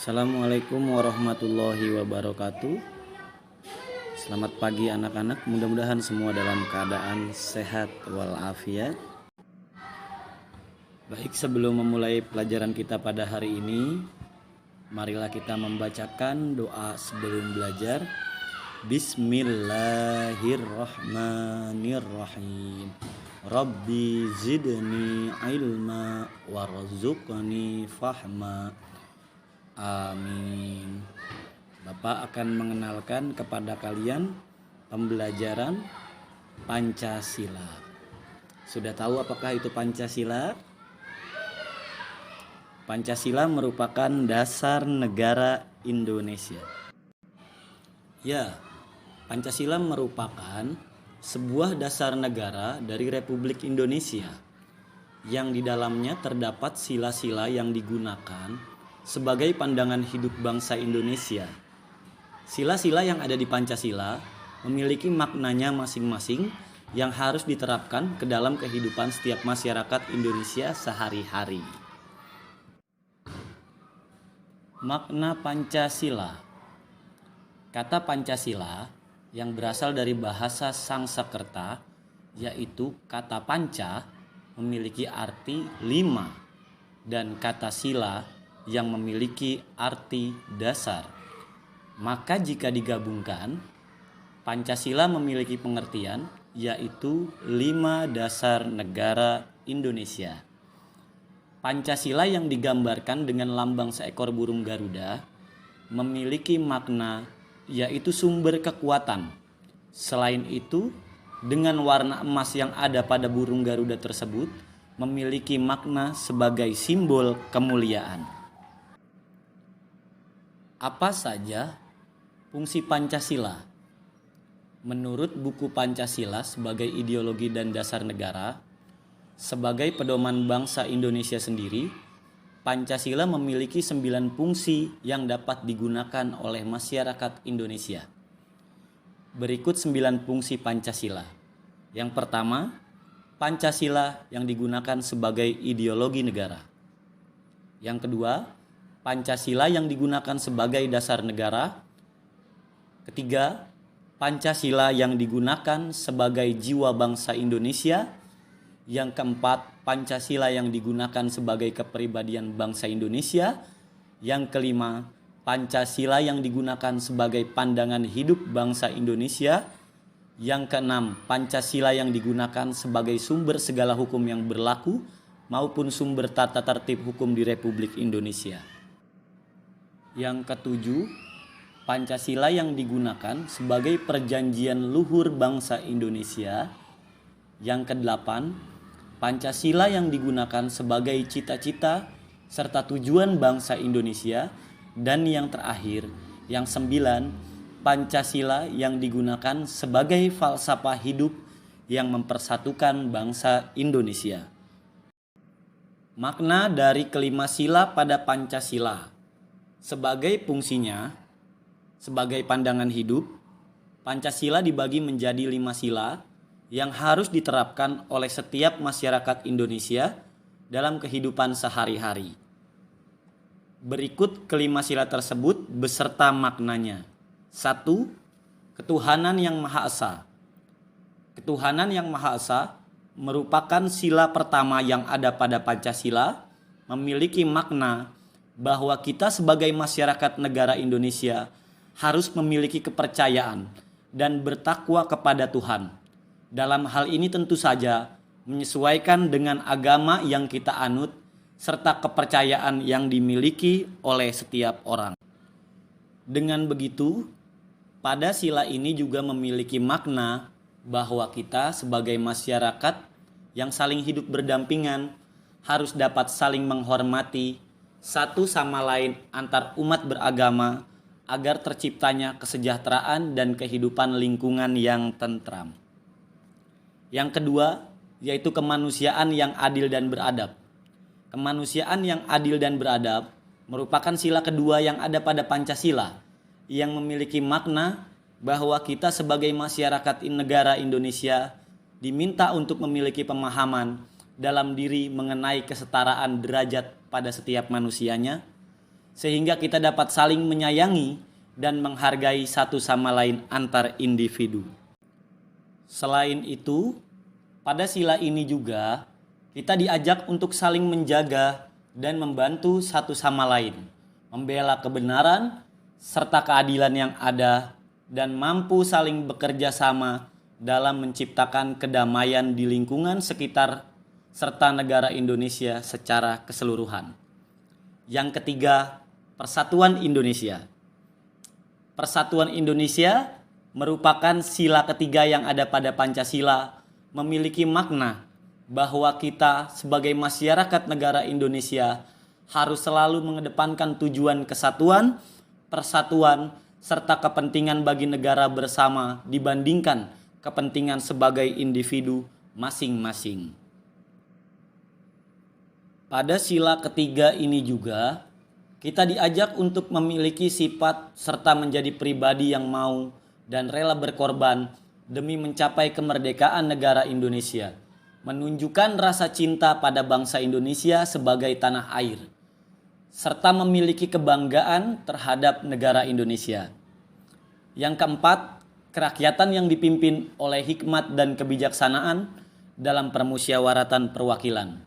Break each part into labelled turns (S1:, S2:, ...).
S1: Assalamualaikum warahmatullahi wabarakatuh. Selamat pagi anak-anak, mudah-mudahan semua dalam keadaan sehat walafiat. Baik, sebelum memulai pelajaran kita pada hari ini, marilah kita membacakan doa sebelum belajar. Bismillahirrahmanirrahim. Rabbi zidni ilma warzuqni fahma. Amin. Bapak akan mengenalkan kepada kalian pembelajaran Pancasila. Sudah tahu apakah itu Pancasila? Pancasila merupakan dasar negara Indonesia. Ya, Pancasila merupakan sebuah dasar negara dari Republik Indonesia yang di dalamnya terdapat sila-sila yang digunakan sebagai pandangan hidup bangsa Indonesia. Sila-sila yang ada di Pancasila memiliki maknanya masing-masing yang harus diterapkan ke dalam kehidupan setiap masyarakat Indonesia sehari-hari. Makna Pancasila. Kata Pancasila yang berasal dari bahasa Sangsekerta, yaitu kata panca, memiliki arti 5 dan kata sila yang memiliki arti dasar. Maka jika digabungkan, Pancasila memiliki pengertian yaitu 5 dasar negara Indonesia. Pancasila yang digambarkan dengan lambang seekor burung Garuda memiliki makna yaitu sumber kekuatan. Selain itu, dengan warna emas yang ada pada burung Garuda tersebut memiliki makna sebagai simbol kemuliaan. Apa saja fungsi Pancasila? Menurut buku Pancasila sebagai ideologi dan dasar negara, sebagai pedoman bangsa Indonesia sendiri, Pancasila memiliki 9 fungsi yang dapat digunakan oleh masyarakat Indonesia. Berikut 9 fungsi Pancasila. Yang pertama, Pancasila yang digunakan sebagai ideologi negara. Yang kedua, Pancasila yang digunakan sebagai dasar negara. Ketiga, Pancasila yang digunakan sebagai jiwa bangsa Indonesia. Yang keempat, Pancasila yang digunakan sebagai kepribadian bangsa Indonesia. Yang kelima, Pancasila yang digunakan sebagai pandangan hidup bangsa Indonesia. Yang keenam, Pancasila yang digunakan sebagai sumber segala hukum yang berlaku maupun sumber tata tertib hukum di Republik Indonesia. Yang ketujuh, Pancasila yang digunakan sebagai perjanjian luhur bangsa Indonesia. Yang kedelapan, Pancasila yang digunakan sebagai cita-cita serta tujuan bangsa Indonesia. Dan yang terakhir, yang 9, Pancasila yang digunakan sebagai falsafah hidup yang mempersatukan bangsa Indonesia. Makna dari kelima sila pada Pancasila. Sebagai fungsinya, sebagai pandangan hidup, Pancasila dibagi menjadi 5 sila yang harus diterapkan oleh setiap masyarakat Indonesia dalam kehidupan sehari-hari. Berikut kelima sila tersebut beserta maknanya. 1. Ketuhanan yang Maha Esa. Ketuhanan yang Maha Esa merupakan sila pertama yang ada pada Pancasila, memiliki makna bahwa kita sebagai masyarakat negara Indonesia harus memiliki kepercayaan dan bertakwa kepada Tuhan. Dalam hal ini tentu saja menyesuaikan dengan agama yang kita anut serta kepercayaan yang dimiliki oleh setiap orang. Dengan begitu, pada sila ini juga memiliki makna bahwa kita sebagai masyarakat yang saling hidup berdampingan harus dapat saling menghormati satu sama lain antar umat beragama agar terciptanya kesejahteraan dan kehidupan lingkungan yang tentram. Yang kedua, yaitu kemanusiaan yang adil dan beradab. Kemanusiaan yang adil dan beradab merupakan sila kedua yang ada pada Pancasila, yang memiliki makna bahwa kita sebagai masyarakat negara Indonesia diminta untuk memiliki pemahaman dalam diri mengenai kesetaraan derajat pada setiap manusianya, sehingga kita dapat saling menyayangi dan menghargai satu sama lain antar individu. Selain itu, pada sila ini juga kita diajak untuk saling menjaga dan membantu satu sama lain, membela kebenaran serta keadilan yang ada, dan mampu saling bekerja sama dalam menciptakan kedamaian di lingkungan sekitar serta negara Indonesia secara keseluruhan. Yang ketiga, Persatuan Indonesia. Persatuan Indonesia merupakan sila ketiga yang ada pada Pancasila, memiliki makna bahwa kita sebagai masyarakat negara Indonesia harus selalu mengedepankan tujuan kesatuan, persatuan, serta kepentingan bagi negara bersama dibandingkan kepentingan sebagai individu masing-masing. Pada sila ketiga ini juga, kita diajak untuk memiliki sifat serta menjadi pribadi yang mau dan rela berkorban demi mencapai kemerdekaan negara Indonesia, menunjukkan rasa cinta pada bangsa Indonesia sebagai tanah air, serta memiliki kebanggaan terhadap negara Indonesia. Yang keempat, kerakyatan yang dipimpin oleh hikmat dan kebijaksanaan dalam permusyawaratan perwakilan.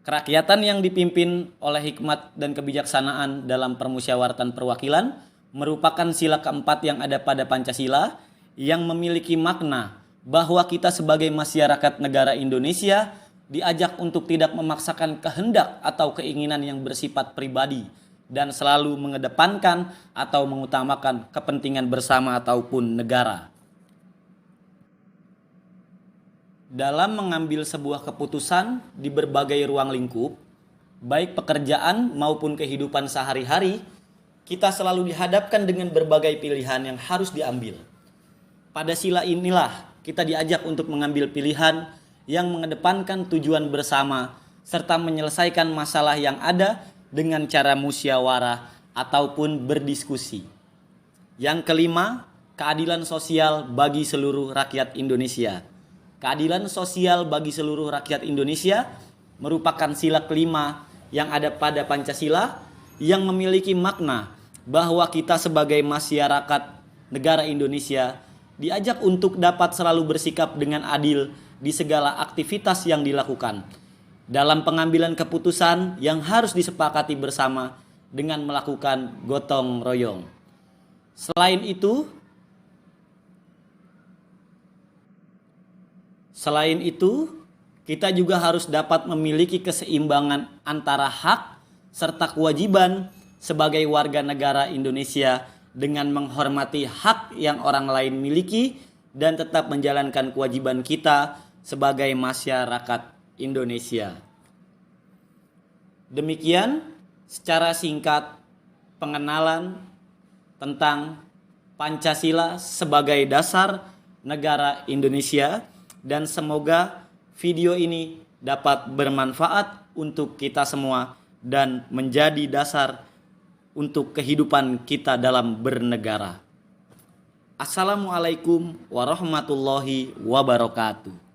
S1: Kerakyatan yang dipimpin oleh hikmat dan kebijaksanaan dalam permusyawaratan perwakilan merupakan sila keempat yang ada pada Pancasila, yang memiliki makna bahwa kita sebagai masyarakat negara Indonesia diajak untuk tidak memaksakan kehendak atau keinginan yang bersifat pribadi dan selalu mengedepankan atau mengutamakan kepentingan bersama ataupun negara. Dalam mengambil sebuah keputusan di berbagai ruang lingkup, baik pekerjaan maupun kehidupan sehari-hari, kita selalu dihadapkan dengan berbagai pilihan yang harus diambil. Pada sila inilah kita diajak untuk mengambil pilihan yang mengedepankan tujuan bersama serta menyelesaikan masalah yang ada dengan cara musyawarah ataupun berdiskusi. Yang kelima, keadilan sosial bagi seluruh rakyat Indonesia. Keadilan sosial bagi seluruh rakyat Indonesia merupakan sila kelima yang ada pada Pancasila, yang memiliki makna bahwa kita sebagai masyarakat negara Indonesia diajak untuk dapat selalu bersikap dengan adil di segala aktivitas yang dilakukan dalam pengambilan keputusan yang harus disepakati bersama dengan melakukan gotong royong. Selain itu, kita juga harus dapat memiliki keseimbangan antara hak serta kewajiban sebagai warga negara Indonesia dengan menghormati hak yang orang lain miliki dan tetap menjalankan kewajiban kita sebagai masyarakat Indonesia. Demikian secara singkat pengenalan tentang Pancasila sebagai dasar negara Indonesia. Dan semoga video ini dapat bermanfaat untuk kita semua dan menjadi dasar untuk kehidupan kita dalam bernegara. Assalamualaikum warahmatullahi wabarakatuh.